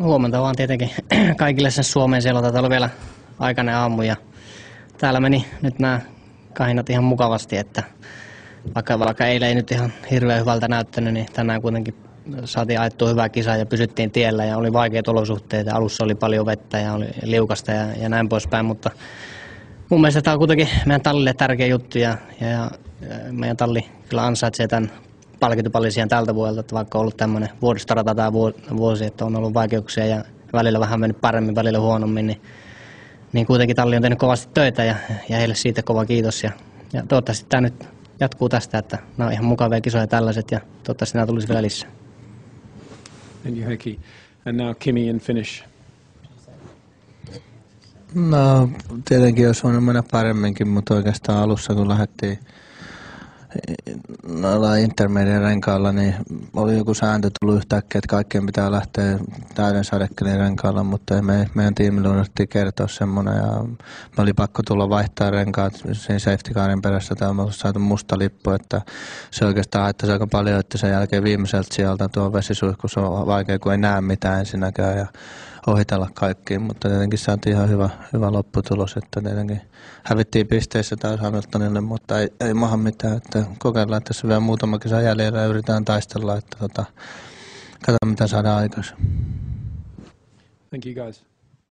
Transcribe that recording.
Huomenta vaan tietenkin kaikille sen Suomeen. Siellä taitaa olla vielä aikainen aamu ja täällä meni nyt nämä kahinat ihan mukavasti, että vaikka eilen ei nyt ihan hirveän hyvältä näyttänyt, niin tänään kuitenkin saatiin ajettua hyvää kisaa ja pysyttiin tiellä ja oli vaikeat olosuhteet ja alussa oli paljon vettä ja oli liukasta ja näin poispäin, mutta mun mielestä tämä on kuitenkin meidän tallille tärkeä juttu ja meidän talli kyllä ansaitsee tämän palkintopallisijan tältä vuodelta, että vaikka on ollut tämmöinen vuodistorata tämä vuosi, että on ollut vaikeuksia ja välillä vähän mennyt paremmin, välillä huonommin, niin kuitenkin talli on tehnyt kovasti töitä ja heille siitä kova kiitos ja toivottavasti tämä nyt jatkuu tästä, että nämä on ihan mukavia kisoja tällaiset ja toivottavasti nämä tulisi vielä lisää. Thank you, Heikki. And now Kimi in finish. No, tietenkin olisi voinut mennä paremminkin, mutta oikeastaan alussa kun lähdettiin noilla intermedia-renkailla, niin oli joku sääntö tullut yhtäkkiä, että kaikkien pitää lähteä täyden sadekelin renkailla, mutta meidän tiimille unohdettiin kertoa semmoinen ja me oli pakko tulla vaihtaa renkaat siinä safety carin perässä tai me ollaan saatu musta lippu, että se oikeastaan haittaisi aika paljon, että sen jälkeen viimeiseltä sieltä tuo vesisuihkus on vaikea, kun ei näe mitään ensinnäkään ja ohitella kaikkiin, mutta tietenkin saatiin ihan hyvä lopputulos, että tietenkin hävittiin pisteissä taas Hamiltonille, mutta ei maha mitään, että kokeillaan, että tässä on vielä muutama kisa jäljellä ja yritetään taistella, että katsotaan mitä saadaan aikaisemmin. Thank you, guys.